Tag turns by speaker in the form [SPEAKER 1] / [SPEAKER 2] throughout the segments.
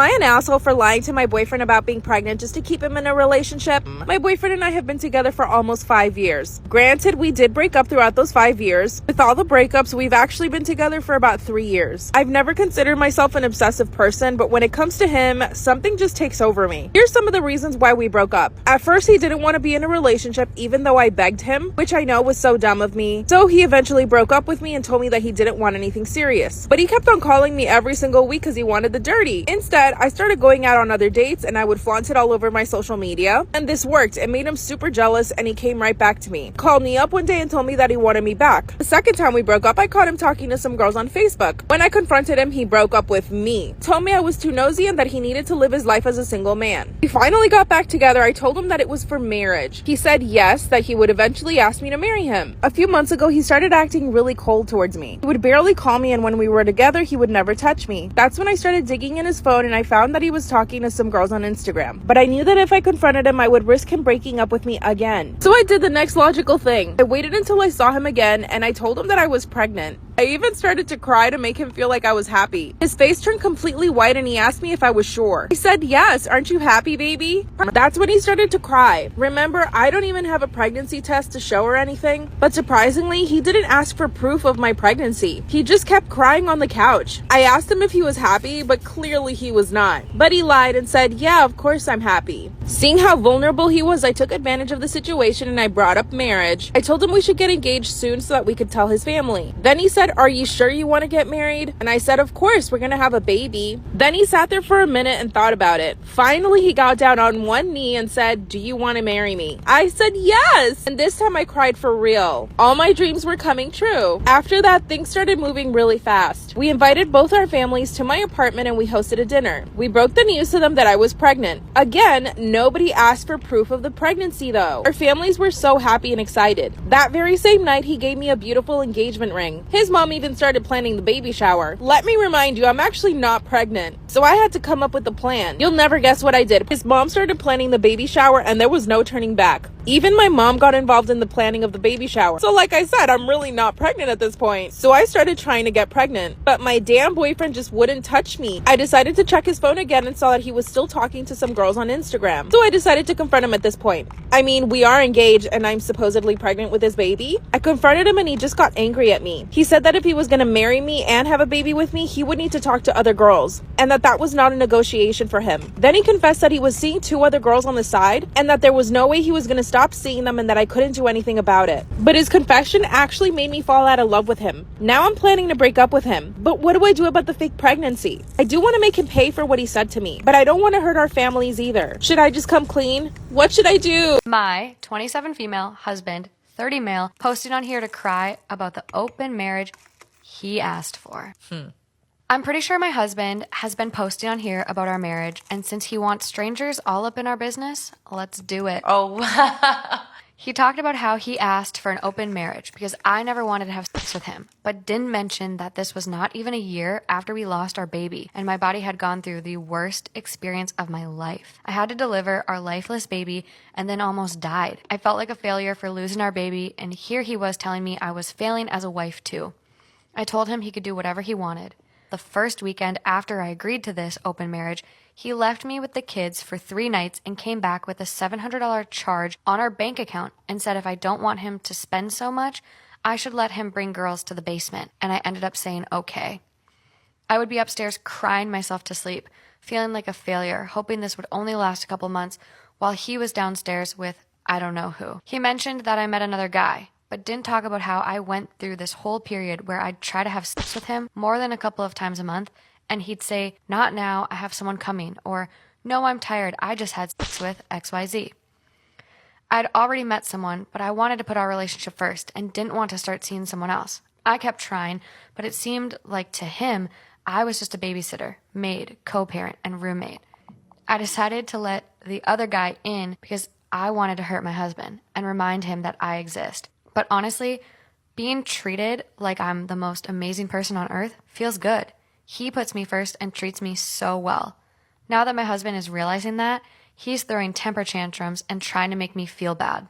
[SPEAKER 1] Am I an asshole for lying to my boyfriend about being pregnant just to keep him in a relationship? My boyfriend and I have been together for almost 5 years. Granted, we did break up throughout those 5 years. With all the breakups, we've actually been together for about 3 years. I've never considered myself an obsessive person, but when it comes to him, something just takes over me. Here's some of the reasons why we broke up. At first, he didn't want to be in a relationship even though I begged him, which I know was so dumb of me. So he eventually broke up with me and told me that he didn't want anything serious. But he kept on calling me every single week because he wanted the dirty. Instead, I started going out on other dates and I would flaunt it all over my social media. And this worked. It made him super jealous and he came right back to me. Called me up one day and told me that he wanted me back. The second time we broke up, I caught him talking to some girls on Facebook. When I confronted him, he broke up with me. Told me I was too nosy and that he needed to live his life as a single man. We finally got back together. I told him that it was for marriage. He said yes, that he would eventually ask me to marry him. A few months ago, he started acting really cold towards me. He would barely call me, and when we were together, he would never touch me. That's when I started digging in his phone and I found that he was talking to some girls on Instagram. But I knew that if I confronted him, I would risk him breaking up with me again. So I did the next logical thing. I waited until I saw him again and I told him that I was pregnant. I even started to cry to make him feel like I was happy. His face turned completely white and he asked me if I was sure. I said, yes, aren't you happy, baby? That's when he started to cry. Remember, I don't even have a pregnancy test to show or anything. But surprisingly, he didn't ask for proof of my pregnancy. He just kept crying on the couch. I asked him if he was happy, but clearly he was not. But he lied and said, yeah, of course I'm happy. Seeing how vulnerable he was, I took advantage of the situation and I brought up marriage. I told him we should get engaged soon so that we could tell his family. Then he said, are you sure you want to get married? And I said, of course, we're gonna have a baby. Then he sat there for a minute and thought about it. Finally, he got down on one knee and said, do you want to marry me? I said, yes. And this time I cried for real. All my dreams were coming true. After that, things started moving really fast. We invited both our families to my apartment and we hosted a dinner. We broke the news to them that I was pregnant. Again, nobody asked for proof of the pregnancy though. Our families were so happy and excited. That very same night, he gave me a beautiful engagement ring. His mom even started planning the baby shower. Let me remind you, I'm actually not pregnant. So I had to come up with a plan. You'll never guess what I did. His mom started planning the baby shower and there was no turning back. Even my mom got involved in the planning of the baby shower. So like I said, I'm really not pregnant at this point. So I started trying to get pregnant, but my damn boyfriend just wouldn't touch me. I decided to check his phone again and saw that he was still talking to some girls on Instagram. So I decided to confront him at this point. I mean, we are engaged and I'm supposedly pregnant with his baby. I confronted him and he just got angry at me. He said that if he was going to marry me and have a baby with me, he would need to talk to other girls and that was not a negotiation for him. Then he confessed that he was seeing 2 other girls on the side and that there was no way he was going to stop seeing them and that I couldn't do anything about it. But his confession actually made me fall out of love with him. Now I'm planning to break up with him. But what do I do about the fake pregnancy? I do want to make him pay for what he said to me, but I don't want to hurt our families either. Should I just come clean? What should I do?
[SPEAKER 2] My 27 female husband, 30 male, posted on here to cry about the open marriage he asked for. I'm pretty sure my husband has been posting on here about our marriage, and since he wants strangers all up in our business, let's do it.
[SPEAKER 3] Oh,
[SPEAKER 2] He talked about how he asked for an open marriage because I never wanted to have sex with him, but didn't mention that this was not even a year after we lost our baby, and my body had gone through the worst experience of my life. I had to deliver our lifeless baby and then almost died. I felt like a failure for losing our baby, and here he was telling me I was failing as a wife too. I told him he could do whatever he wanted. The first weekend after I agreed to this open marriage, he left me with the kids for 3 nights and came back with a $700 charge on our bank account and said if I don't want him to spend so much, I should let him bring girls to the basement, and I ended up saying okay. I would be upstairs crying myself to sleep, feeling like a failure, hoping this would only last a couple months, while he was downstairs with I don't know who. He mentioned that I met another guy, but didn't talk about how I went through this whole period where I'd try to have sex with him more than a couple of times a month, and he'd say, not now, I have someone coming, or no, I'm tired, I just had sex with XYZ. I'd already met someone, but I wanted to put our relationship first and didn't want to start seeing someone else. I kept trying, but it seemed like to him, I was just a babysitter, maid, co-parent, and roommate. I decided to let the other guy in because I wanted to hurt my husband and remind him that I exist. But honestly, being treated like I'm the most amazing person on earth feels good. He puts me first and treats me so well. Now that my husband is realizing that, he's throwing temper tantrums and trying to make me feel bad.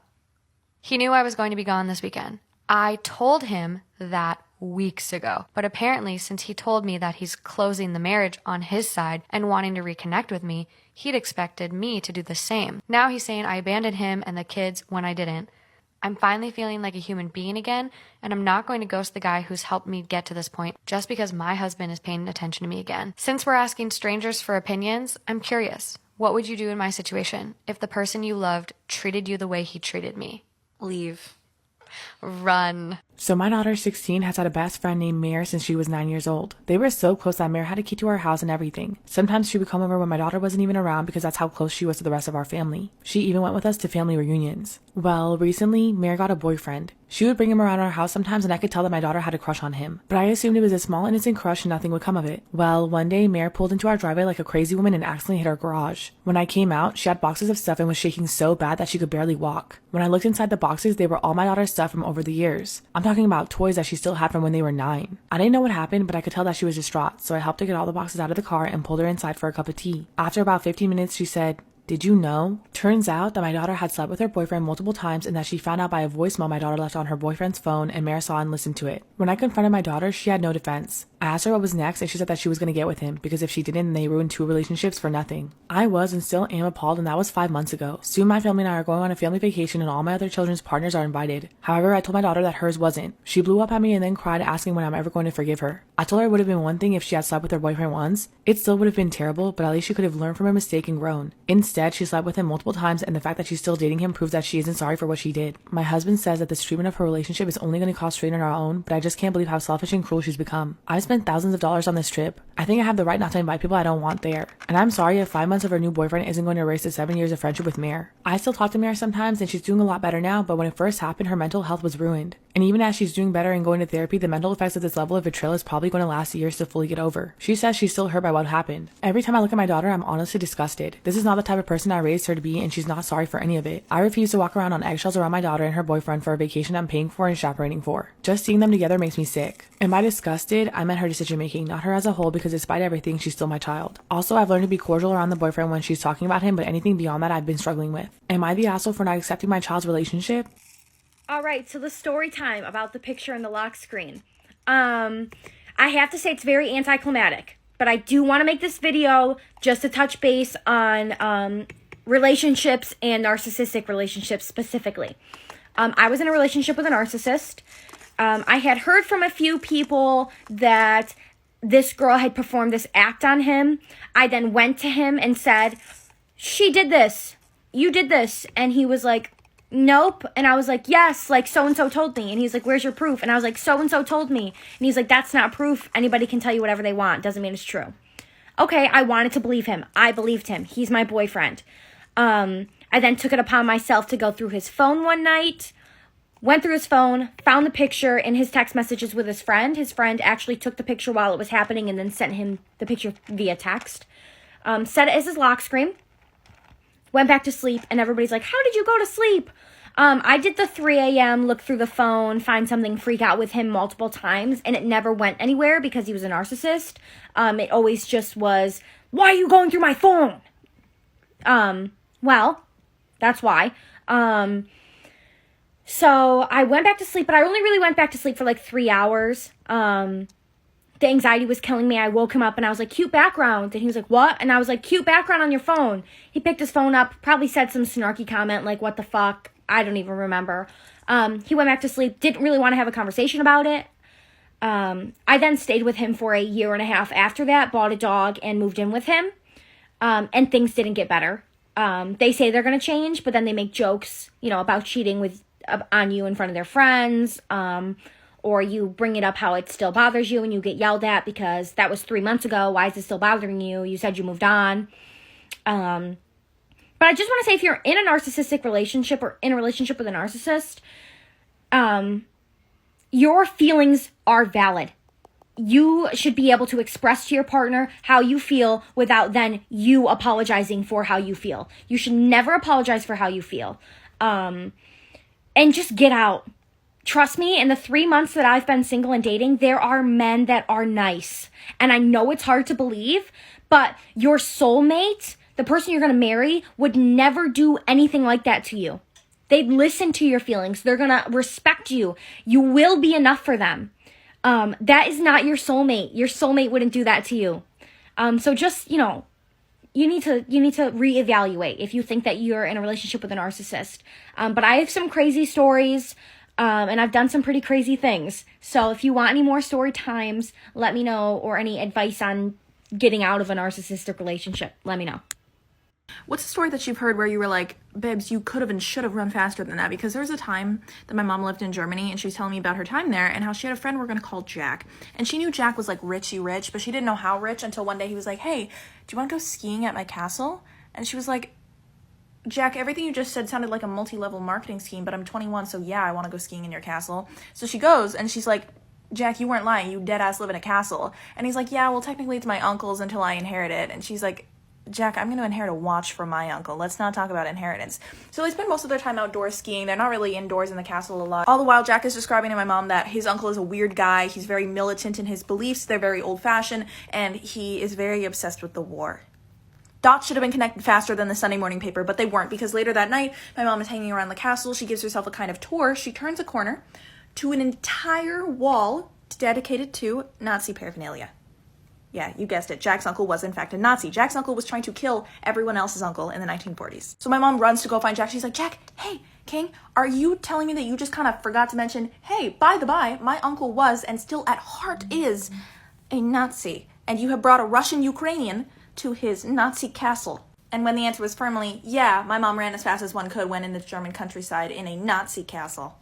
[SPEAKER 2] He knew I was going to be gone this weekend. I told him that weeks ago. But apparently, since he told me that he's closing the marriage on his side and wanting to reconnect with me, he'd expected me to do the same. Now he's saying I abandoned him and the kids when I didn't. I'm finally feeling like a human being again, and I'm not going to ghost the guy who's helped me get to this point just because my husband is paying attention to me again. Since we're asking strangers for opinions, I'm curious. What would you do in my situation if the person you loved treated you the way he treated me? Leave. Run.
[SPEAKER 3] So my daughter, 16, has had a best friend named Mare since she was 9 years old. They were so close that Mare had a key to our house and everything. Sometimes she would come over when my daughter wasn't even around because that's how close she was to the rest of our family. She even went with us to family reunions. Well, recently, Mare got a boyfriend. She would bring him around our house sometimes and I could tell that my daughter had a crush on him. But I assumed it was a small innocent crush and nothing would come of it. Well, one day, Mare pulled into our driveway like a crazy woman and accidentally hit our garage. When I came out, she had boxes of stuff and was shaking so bad that she could barely walk. When I looked inside the boxes, they were all my daughter's stuff from over the years. I'm talking about toys that she still had from when they were 9. I didn't know what happened, but I could tell that she was distraught, so I helped her get all the boxes out of the car and pulled her inside for a cup of tea. After about 15 minutes, she said, "Did you know?" Turns out that my daughter had slept with her boyfriend multiple times and that she found out by a voicemail my daughter left on her boyfriend's phone and Mare saw and listened to it. When I confronted my daughter, she had no defense. I asked her what was next and she said that she was going to get with him because if she didn't, they ruined 2 relationships for nothing. I was and still am appalled, and that was 5 months ago. Soon my family and I are going on a family vacation and all my other children's partners are invited. However, I told my daughter that hers wasn't. She blew up at me and then cried, asking when I'm ever going to forgive her. I told her it would have been one thing if she had slept with her boyfriend once. It still would have been terrible, but at least she could have learned from her mistake and grown. Instead, she slept with him multiple times, and the fact that she's still dating him proves that she isn't sorry for what she did. My husband says that this treatment of her relationship is only going to cause strain on our own, but I just can't believe how selfish and cruel she's become. I've spent thousands of dollars on this trip. I think I have the right not to invite people I don't want there. And I'm sorry if 5 months of her new boyfriend isn't going to erase the 7 years of friendship with Mare. I still talk to Mare sometimes, and she's doing a lot better now, but when it first happened, her mental health was ruined. And even as she's doing better and going to therapy, the mental effects of this level of betrayal is probably going to last years to fully get over. She says she's still hurt by what happened. Every time I look at my daughter, I'm honestly disgusted. This is not the type of person I raised her to be, and she's not sorry for any of it. I refuse to walk around on eggshells around my daughter and her boyfriend for a vacation I'm paying for and chaperoning for. Just seeing them together makes me sick. And by disgusted, I meant her decision making, not her as a whole, because despite everything, she's still my child. Also, I've learned to be cordial around the boyfriend when she's talking about him, but anything beyond that I've been struggling with. Am I the asshole for not accepting my child's relationship?
[SPEAKER 4] All right, so the story time about the picture and the lock screen. I have to say it's very anticlimactic, but I do want to make this video just to touch base on relationships and narcissistic relationships specifically. I was in a relationship with a narcissist. I had heard from a few people that this girl had performed this act on him. I then went to him and said, "She did this. You did this." And he was like, "Nope." And I was like, "Yes, like so-and-so told me." And he's like, "Where's your proof?" And I was like, "So-and-so told me." And he's like, "That's not proof. Anybody can tell you whatever they want. Doesn't mean it's true." Okay, I wanted to believe him. I believed him. He's my boyfriend. I then took it upon myself to go through his phone one night, went through his phone, found the picture in his text messages with his friend. His friend actually took the picture while it was happening and then sent him the picture via text. Set it as his lock screen. Went back to sleep, and everybody's like, "How did you go to sleep?" I did the 3 a.m., look through the phone, find something, freak out with him multiple times, and it never went anywhere because he was a narcissist. It always just was, "Why are you going through my phone?" Well, that's why. So I went back to sleep, but I only really went back to sleep for like 3 hours. The anxiety was killing me. I woke him up and I was like, "Cute background." And he was like, "What?" And I was like, "Cute background on your phone." He picked his phone up, probably said some snarky comment like, "What the fuck?" I don't even remember. He went back to sleep, didn't really want to have a conversation about it. I then stayed with him for a year and a half after that, bought a dog and moved in with him. And things didn't get better. They say they're going to change, but then they make jokes, about cheating on you in front of their friends. Or you bring it up how it still bothers you and you get yelled at because that was 3 months ago. Why is it still bothering you? You said you moved on. But I just want to say, if you're in a narcissistic relationship or in a relationship with a narcissist, your feelings are valid. You should be able to express to your partner how you feel without then you apologizing for how you feel. You should never apologize for how you feel. And just get out. Trust me, in the 3 months that I've been single and dating, there are men that are nice. And I know it's hard to believe, but your soulmate, the person you're going to marry, would never do anything like that to you. They'd listen to your feelings. They're going to respect you. You will be enough for them. That is not your soulmate. Your soulmate wouldn't do that to you. So just, you need to reevaluate if you think that you're in a relationship with a narcissist. But I have some crazy stories, and I've done some pretty crazy things. So if you want any more story times, let me know, or any advice on getting out of a narcissistic relationship, let me know.
[SPEAKER 5] What's a story that you've heard where you were like, Bibs, you could have and should have run faster than that? Because there was a time that my mom lived in Germany, and she was telling me about her time there and how she had a friend we're going to call Jack. And she knew Jack was like richy rich, but she didn't know how rich until one day he was like, hey, do you want to go skiing at my castle? And she was like, Jack, everything you just said sounded like a multi-level marketing scheme, but I'm 21, so yeah, I want to go skiing in your castle. So she goes, and she's like, Jack, you weren't lying. You dead ass live in a castle. And he's like, yeah, well, technically it's my uncle's until I inherit it. And she's like, Jack, I'm going to inherit a watch from my uncle. Let's not talk about inheritance. So they spend most of their time outdoors skiing. They're not really indoors in the castle a lot. All the while, Jack is describing to my mom that his uncle is a weird guy. He's very militant in his beliefs. They're very old-fashioned, and he is very obsessed with the war. Dots should have been connected faster than the Sunday morning paper, but they weren't, because later that night, my mom is hanging around the castle. She gives herself a kind of tour. She turns a corner to an entire wall dedicated to Nazi paraphernalia. Yeah, you guessed it. Jack's uncle was, in fact, a Nazi. Jack's uncle was trying to kill everyone else's uncle in the 1940s. So my mom runs to go find Jack. She's like, Jack, hey, King, are you telling me that you just kind of forgot to mention, hey, by the by, my uncle was, and still at heart is, a Nazi, and you have brought a Russian Ukrainian to his Nazi castle? And when the answer was firmly, yeah, my mom ran as fast as one could when in the German countryside in a Nazi castle.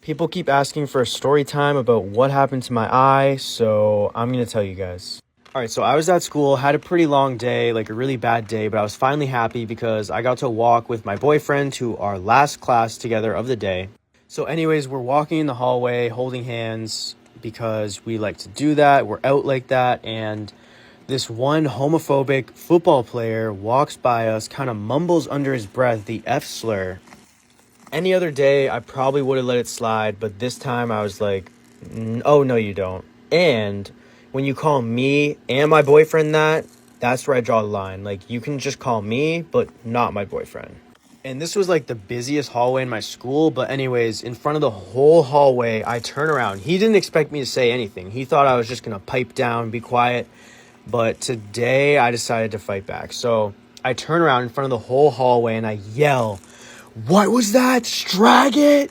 [SPEAKER 6] People keep asking for a story time about what happened to my eye, so I'm going to tell you guys. Alright, so I was at school, had a pretty long day, like a really bad day, but I was finally happy because I got to walk with my boyfriend to our last class together of the day. So anyways, we're walking in the hallway, holding hands, because we like to do that, we're out like that, and this one homophobic football player walks by us, kind of mumbles under his breath the F slur. Any other day, I probably would have let it slide, but this time I was like, oh, no, you don't. And when you call me and my boyfriend that's where I draw the line. Like, you can just call me, but not my boyfriend. And this was like the busiest hallway in my school, but anyways, in front of the whole hallway, I turn around. He didn't expect me to say anything. He thought I was just going to pipe down, be quiet. But today, I decided to fight back. So I turn around in front of the whole hallway and I yell, "What was that? Strag it!"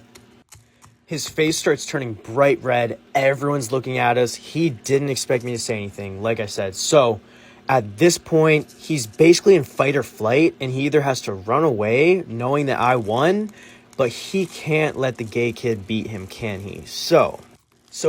[SPEAKER 6] His face starts turning bright red. Everyone's looking at us. He didn't expect me to say anything, like I said. So at this point, he's basically in fight or flight, and he either has to run away knowing that I won, but he can't let the gay kid beat him, can he? So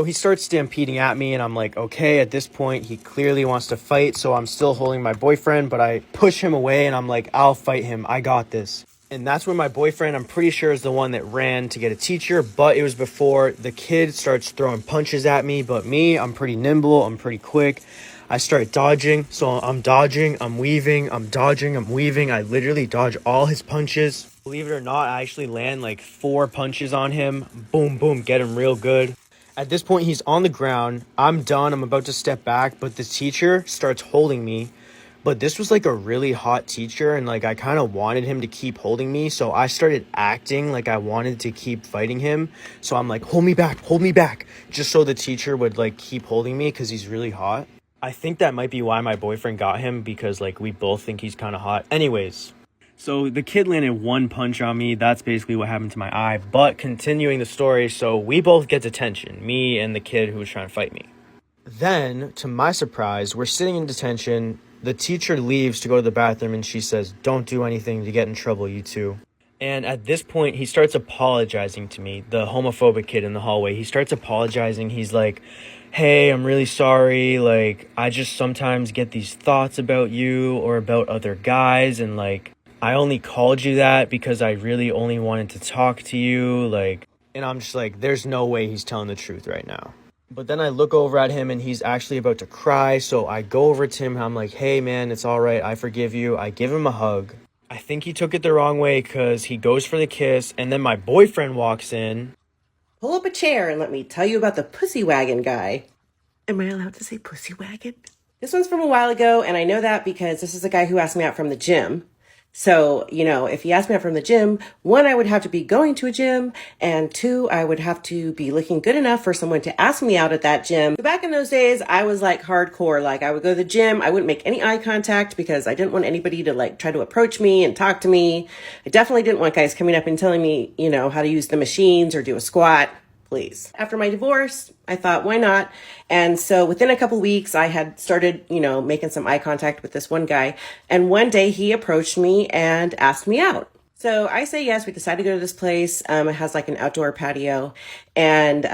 [SPEAKER 6] he starts stampeding at me, and I'm like, okay, at this point, he clearly wants to fight, so I'm still holding my boyfriend, but I push him away, and I'm like, I'll fight him. I got this. And that's when my boyfriend, I'm pretty sure, is the one that ran to get a teacher, but it was before the kid starts throwing punches at me. But me, I'm pretty nimble, I'm pretty quick. I start dodging, so I'm dodging, I'm weaving, I'm dodging, I'm weaving. I literally dodge all his punches. Believe it or not, I actually land like 4 punches on him. Boom, boom, get him real good. At this point, he's on the ground. I'm done, I'm about to step back, but the teacher starts holding me. But this was like a really hot teacher, and like I kind of wanted him to keep holding me, so I started acting like I wanted to keep fighting him. So I'm like, hold me back, just so the teacher would like keep holding me because he's really hot. I think that might be why my boyfriend got him, because like we both think he's kind of hot. Anyways, so the kid landed 1 punch on me. That's basically what happened to my eye. But continuing the story, so we both get detention, me and the kid who was trying to fight me. Then, to my surprise, we're sitting in detention. The teacher leaves to go to the bathroom, and she says, "Don't do anything to get in trouble, you two." And at this point, he starts apologizing to me, the homophobic kid in the hallway. He starts apologizing. He's like, "Hey, I'm really sorry. Like, I just sometimes get these thoughts about you or about other guys, and like, I only called you that because I really only wanted to talk to you." Like, and I'm just like, there's no way he's telling the truth right now. But then I look over at him and he's actually about to cry. So I go over to him and I'm like, "Hey man, it's all right. I forgive you." I give him a hug. I think he took it the wrong way because he goes for the kiss. And then my boyfriend walks in.
[SPEAKER 7] "Pull up a chair and let me tell you about the pussy wagon guy."
[SPEAKER 8] Am I allowed to say pussy wagon?
[SPEAKER 7] This one's from a while ago, and I know that because this is the guy who asked me out from the gym. So, if he asked me out from the gym, 1, I would have to be going to a gym, and 2, I would have to be looking good enough for someone to ask me out at that gym. So back in those days, I was like hardcore. Like I would go to the gym, I wouldn't make any eye contact because I didn't want anybody to like try to approach me and talk to me. I definitely didn't want guys coming up and telling me, how to use the machines or do a squat. Please. After my divorce, I thought, why not? And so within a couple weeks, I had started, making some eye contact with this one guy. And one day he approached me and asked me out. So I say yes. We decided to go to this place. It has like an outdoor patio, and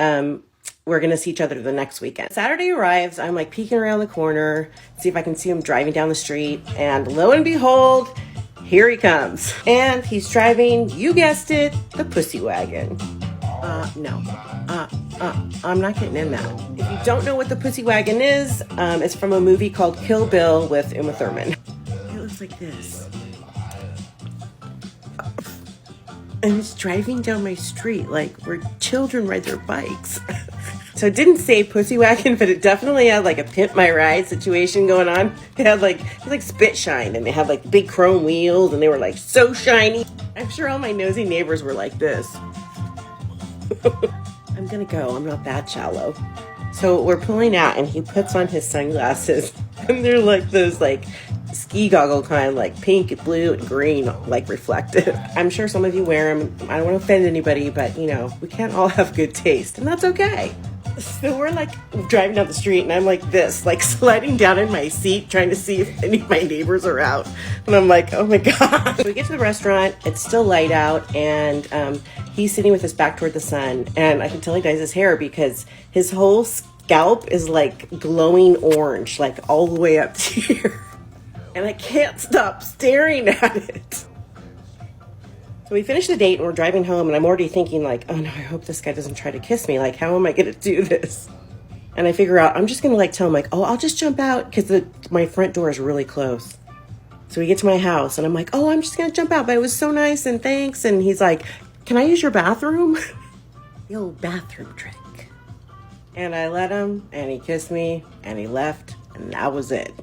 [SPEAKER 7] we're going to see each other the next weekend. Saturday arrives. I'm like peeking around the corner, see if I can see him driving down the street. And lo and behold, here he comes. And he's driving, you guessed it, the pussy wagon. No. I'm not getting in that. If you don't know what the pussy wagon is, it's from a movie called Kill Bill with Uma Thurman. It looks like this. And it's driving down my street like where children ride their bikes. So it didn't say pussy wagon, but it definitely had like a pimp my ride situation going on. It had like spit shine, and they had like big chrome wheels, and they were like so shiny. I'm sure all my nosy neighbors were like this. I'm gonna go. I'm not that shallow. So we're pulling out, and he puts on his sunglasses, and they're like those like ski goggle kind, like pink, blue, and green, like reflective. I'm sure some of you wear them. I don't want to offend anybody, but we can't all have good taste, and that's okay. So we're like driving down the street, and I'm like this, like sliding down in my seat, trying to see if any of my neighbors are out. And I'm like, oh my God. So we get to the restaurant, it's still light out, and he's sitting with his back toward the sun, and I can tell he dyes his hair because his whole scalp is like glowing orange, like all the way up to here. And I can't stop staring at it. So we finished the date and we're driving home, and I'm already thinking like, oh no, I hope this guy doesn't try to kiss me. Like, how am I going to do this? And I figure out I'm just going to like tell him like, oh, I'll just jump out because my front door is really close. So we get to my house, and I'm like, oh, I'm just going to jump out. But it was so nice, and thanks. And he's like, can I use your bathroom? The old bathroom trick. And I let him, and he kissed me, and he left, and that was it.